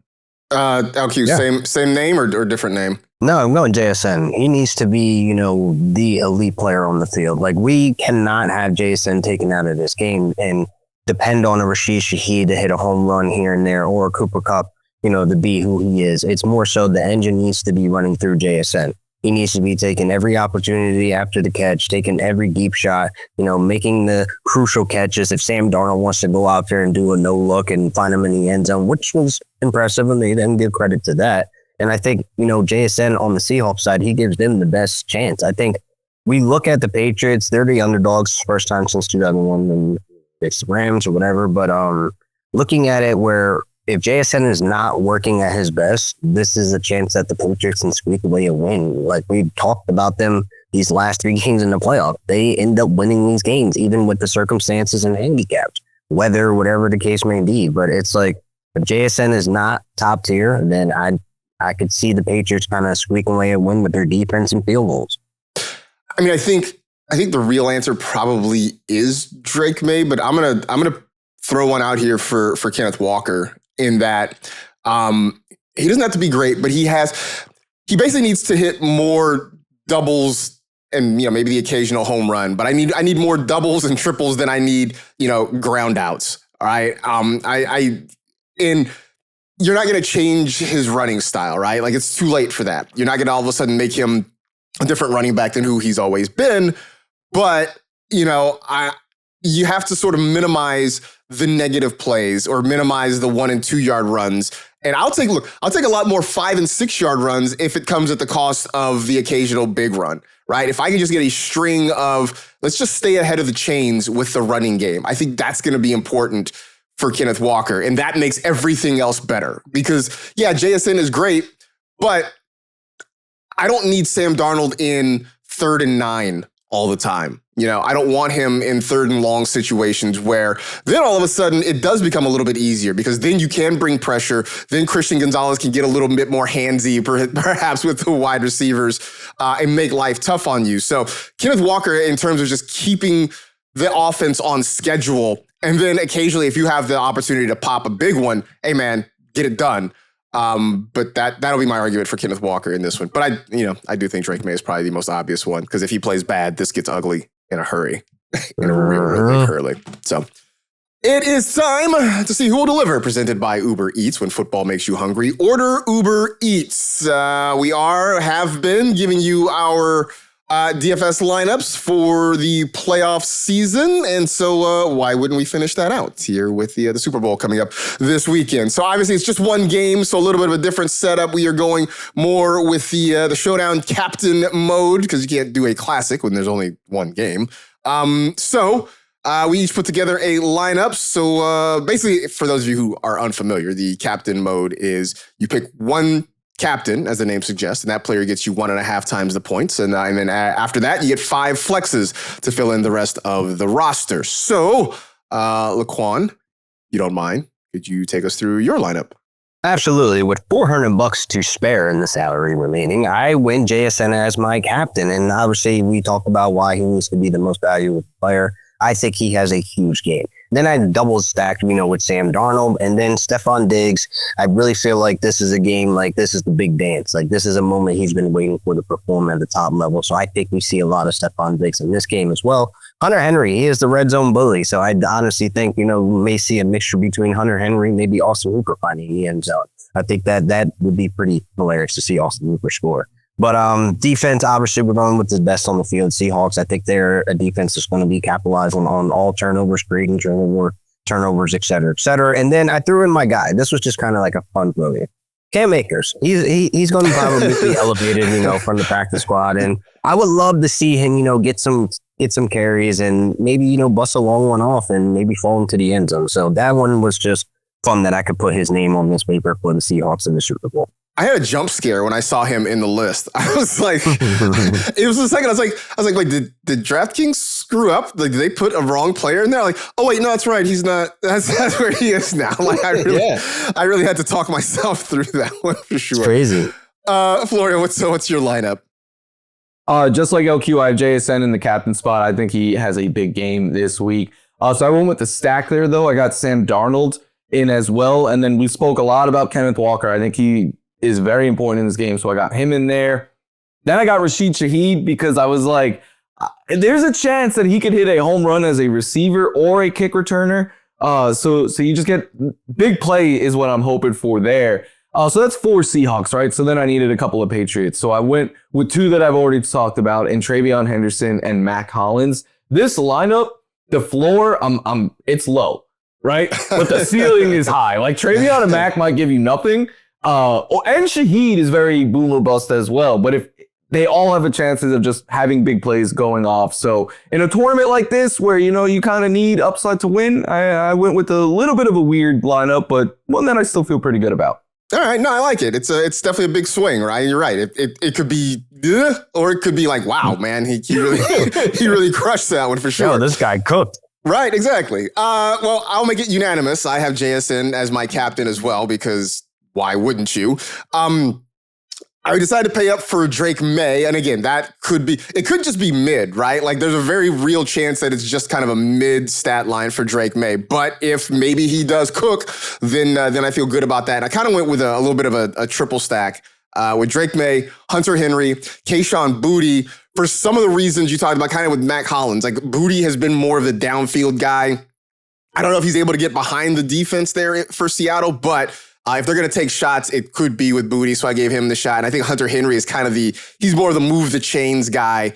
LQ, same name or different name? No, I'm going JSN. He needs to be, the elite player on the field. Like, we cannot have JSN taken out of this game and depend on a Rashid Shaheed to hit a home run here and there or a Cooper Kupp, to be who he is. It's more so the engine needs to be running through JSN. He needs to be taking every opportunity after the catch, taking every deep shot, making the crucial catches. If Sam Darnold wants to go out there and do a no look and find him in the end zone, which was impressive, and they didn't give credit to that. And I think, JSN on the Seahawks side, he gives them the best chance. I think we look at the Patriots, they're the underdogs, first time since 2001 and it's the Rams or whatever. But looking at it where if JSN is not working at his best, this is a chance that the Patriots can squeak away a win. Like, we talked about them these last 3 games in the playoff. They end up winning these games, even with the circumstances and handicaps, weather, whatever the case may be. But it's like, if JSN is not top tier, then I could see the Patriots kind of squeaking away a win with their defense and field goals. I think the real answer probably is Drake Maye, but I'm gonna throw one out here for Kenneth Walker in that he doesn't have to be great, but he basically needs to hit more doubles and maybe the occasional home run. But I need more doubles and triples than I need ground outs. All right, and you're not going to change his running style, right? Like, it's too late for that. You're not going to all of a sudden make him a different running back than who he's always been. But, you have to sort of minimize the negative plays or minimize the 1 and 2 yard runs And I'll take a lot more 5 and 6 yard runs if it comes at the cost of the occasional big run, right? If I can just get a string of, let's just stay ahead of the chains with the running game. I think that's going to be important for Kenneth Walker. And that makes everything else better because, yeah, JSN is great, but I don't need Sam Darnold in 3rd and 9 all the time. I don't want him in 3rd and long situations where then all of a sudden it does become a little bit easier because then you can bring pressure. Then Christian Gonzalez can get a little bit more handsy, perhaps with the wide receivers and make life tough on you. So Kenneth Walker, in terms of just keeping the offense on schedule, and then occasionally if you have the opportunity to pop a big one, hey man, get it done. But that'll be my argument for Kenneth Walker in this one. But I do think Drake Maye is probably the most obvious one because if he plays bad, this gets ugly in a hurry, in a real big hurry. So it is time to see who will deliver. Presented by Uber Eats. When football makes you hungry, order Uber Eats. We have been giving you our DFS lineups for the playoff season. And so why wouldn't we finish that out here with the Super Bowl coming up this weekend? So obviously it's just one game, so a little bit of a different setup. We are going more with the Showdown Captain mode because you can't do a classic when there's only one game. So we each put together a lineup. So basically, for those of you who are unfamiliar, the Captain mode is you pick one captain, as the name suggests, and that player gets you 1.5 times the points. And then after that, you get 5 flexes to fill in the rest of the roster. So, LaQuan, if you don't mind, could you take us through your lineup? Absolutely. With $400 to spare in the salary remaining, I win JSN as my captain. And obviously, we talked about why he needs to be the most valuable player. I think he has a huge game. Then I double stacked, with Sam Darnold and then Stephon Diggs. I really feel like this is a game, this is the big dance. This is a moment he's been waiting for to perform at the top level. So I think we see a lot of Stephon Diggs in this game as well. Hunter Henry, he is the red zone bully. So I honestly think, we may see a mixture between Hunter Henry, maybe Austin Hooper finding the end zone. I think that would be pretty hilarious to see Austin Hooper score. But defense, obviously, we're going with the best on the field. Seahawks, I think they're a defense that's going to be capitalizing on all turnovers, creating turnovers, et cetera, et cetera. And then I threw in my guy. This was just kind of like a fun movie. Cam Akers. He's going to probably be elevated, from the practice squad. And I would love to see him, get some carries and maybe, bust a long one off and maybe fall into the end zone. So that one was just fun that I could put his name on this paper for the Seahawks in the Super Bowl. I had a jump scare when I saw him in the list. I was like, it was a second. I was like, wait, did DraftKings screw up? Did they put a wrong player in there? Like, oh wait, no, that's right. He's not. That's where he is now. I really had to talk myself through that one for sure. It's crazy. Florio, what's your lineup? Just like LQ, I have JSN in the captain spot. I think he has a big game this week. So I went with the stack there, though. I got Sam Darnold in as well. And then we spoke a lot about Kenneth Walker. I think he is very important in this game, so I got him in there. Then I got Rashid Shaheed because I was like, there's a chance that he could hit a home run as a receiver or a kick returner. So you just get big play is what I'm hoping for there. So that's 4 Seahawks, right? So then I needed a couple of Patriots. So I went with 2 that I've already talked about, in Travion Henderson and Mac Hollins. This lineup, the floor, it's low, right? But the ceiling is high. Like Travion and Mac might give you nothing. And Shaheed is very boom or bust as well. But if they all have a chances of just having big plays going off. So in a tournament like this where, you kind of need upside to win, I went with a little bit of a weird lineup, but one that I still feel pretty good about. All right. No, I like it. It's definitely a big swing, right? You're right. It could be, or it could be like, wow, man, he really, he really crushed that one for sure. No, this guy cooked. Right, exactly. Well, I'll make it unanimous. I have JSN as my captain as well, because why wouldn't you? I decided to pay up for Drake Maye. And again, it could just be mid, right? Like there's a very real chance that it's just kind of a mid stat line for Drake Maye. But if maybe he does cook, then I feel good about that. And I kind of went with a little bit of a triple stack with Drake Maye, Hunter Henry, Kayshon Boutte, for some of the reasons you talked about, kind of with Mac Hollins. Like Boutte has been more of the downfield guy. I don't know if he's able to get behind the defense there for Seattle, but if they're going to take shots, it could be with Boutte, so I gave him the shot. And I think Hunter Henry is kind of he's more of the move the chains guy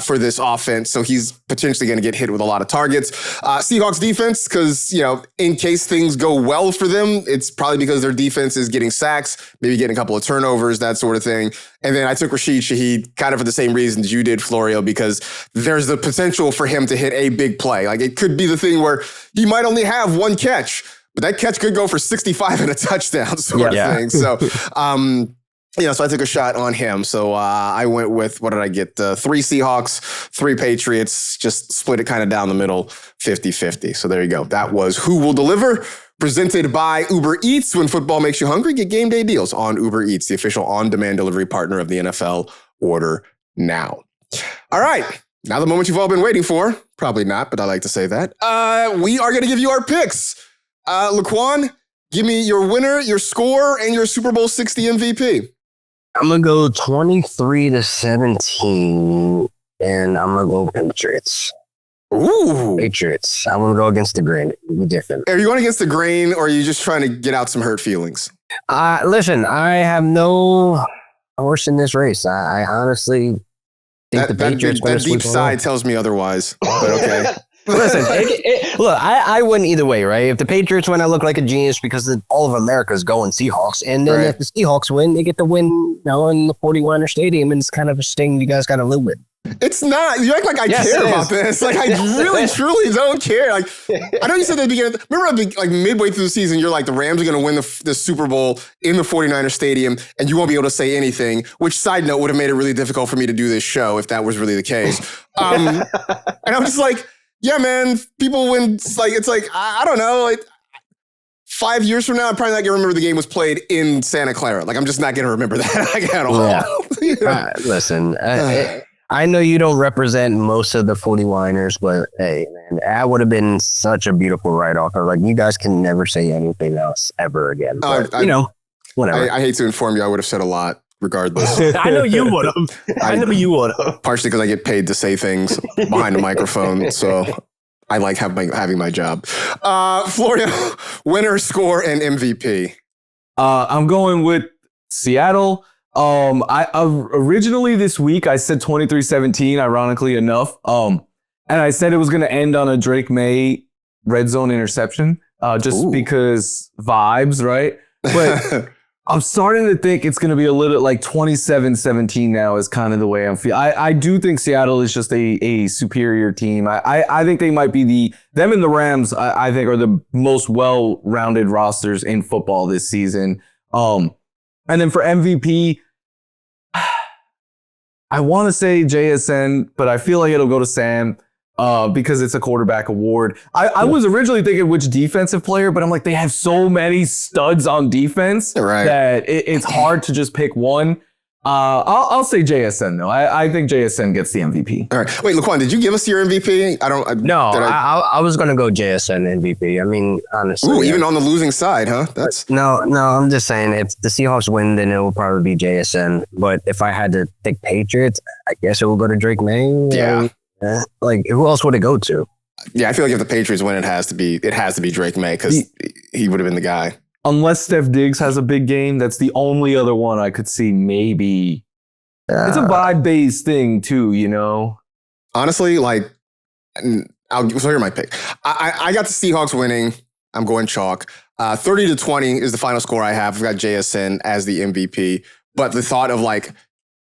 for this offense. So he's potentially going to get hit with a lot of targets. Seahawks defense, because, in case things go well for them, it's probably because their defense is getting sacks, maybe getting a couple of turnovers, that sort of thing. And then I took Rashid Shaheed kind of for the same reasons you did, Florio, because there's the potential for him to hit a big play. Like, it could be the thing where he might only have one catch, but that catch could go for 65 and a touchdown sort of thing. So, so I took a shot on him. So I went with, what did I get? 3 Seahawks, 3 Patriots, just split it kind of down the middle, 50-50. So there you go. That was Who Will Deliver, presented by Uber Eats. When football makes you hungry, get game day deals on Uber Eats, the official on-demand delivery partner of the NFL. Order now. All right. Now the moment you've all been waiting for. Probably not, but I like to say that. We are going to give you our picks. LaQuan, give me your winner, your score, and your Super Bowl 60 MVP. I'm going to go 23-17, and I'm going to go Patriots. Ooh. Patriots. I'm going to go against the grain. It'll be different. Are you going against the grain, or are you just trying to get out some hurt feelings? Listen, I have no horse in this race. I honestly think the Patriots that deep sigh tells me otherwise, but okay. Listen, look, I win either way, right? If the Patriots win, I look like a genius because all of America's going Seahawks. And then if the Seahawks win, they get to win in the 41er Stadium, and it's kind of a sting you guys got to live with. It's not. You act like I care about this. Like, I really, truly don't care. Like, I know you said at the beginning, remember, like, midway through the season, you're like, the Rams are going to win the Super Bowl in the 49er Stadium, and you won't be able to say anything, which, side note, would have made it really difficult for me to do this show if that was really the case. And I'm just like, yeah, man, people win. It's like, I don't know. Like, 5 years from now, I'm probably not going to remember the game was played in Santa Clara. Like, I'm just not going to remember that at all. Yeah. Listen, I know you don't represent most of the 40-winers, but hey, man, that would have been such a beautiful write-off. Like, you guys can never say anything else ever again. But, whatever. I hate to inform you, I would have said a lot regardless. I know you would have. I know you would have. Partially because I get paid to say things behind the microphone, so I like having my job. Florio, winner, score, and MVP. I'm going with Seattle. I originally this week I said 23-17, ironically enough. And I said it was going to end on a Drake Maye red zone interception, just because vibes, right? But I'm starting to think it's going to be a little like 27-17 now is kind of the way I'm feeling. I do think Seattle is just a superior team. I think they might be them and the Rams, I think, are the most well-rounded rosters in football this season. And then for MVP, I want to say JSN, but I feel like it'll go to Sam because it's a quarterback award. I was originally thinking which defensive player, but I'm like, they have so many studs on defense that it's hard to just pick one. I'll say JSN, though. I think JSN gets the MVP. All right. Wait, LaQuan, did you give us your MVP? I was going to go JSN MVP. I mean, honestly. Ooh, even on the losing side, huh? No, I'm just saying if the Seahawks win, then it will probably be JSN. But if I had to pick Patriots, I guess it will go to Drake Maye. Yeah. Like, who else would it go to? Yeah, I feel like if the Patriots win, it has to be Drake Maye because he would have been the guy. Unless Steph Diggs has a big game, that's the only other one I could see maybe. It's a vibe-based thing too, Honestly, like, so here's my pick. I got the Seahawks winning. I'm going chalk. 30-20 is the final score I have. I've got JSN as the MVP. But the thought of like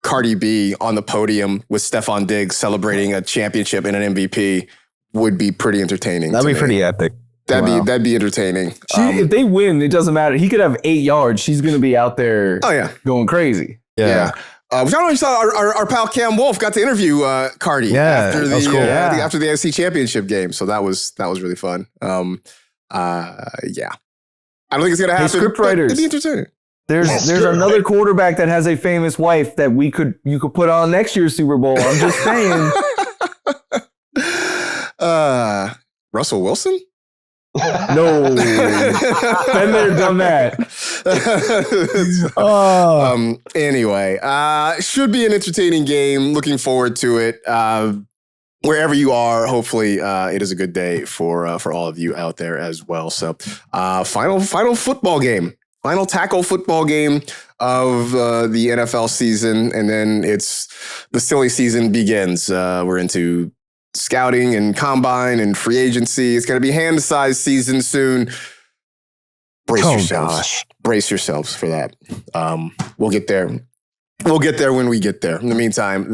Cardi B on the podium with Stephon Diggs celebrating a championship and an MVP would be pretty entertaining. That'd be pretty epic. That'd be entertaining. If they win, it doesn't matter. He could have 8 yards. She's going to be out there going crazy. Yeah. I don't know if you saw our pal Cam Wolf got to interview Cardi after the after the AFC Championship game. So that was really fun. I don't think it's going to happen. Hey, script writers. It'd be entertaining. There's another quarterback that has a famous wife that you could put on next year's Super Bowl. I'm just saying. Russell Wilson? No. Been there, done that. Anyway, should be an entertaining game. Looking forward to it. Wherever you are, hopefully it is a good day for all of you out there as well. So, final football game final tackle football game of the NFL season. And then the silly season begins. We're into scouting and combine and free agency. It's going to be hand-sized season soon. Brace yourselves. Gosh. Brace yourselves for that. We'll get there. We'll get there when we get there. In the meantime,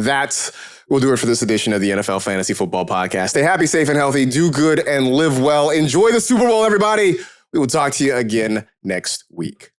we'll do it for this edition of the NFL Fantasy Football Podcast. Stay happy, safe, and healthy. Do good and live well. Enjoy the Super Bowl, everybody. We will talk to you again next week.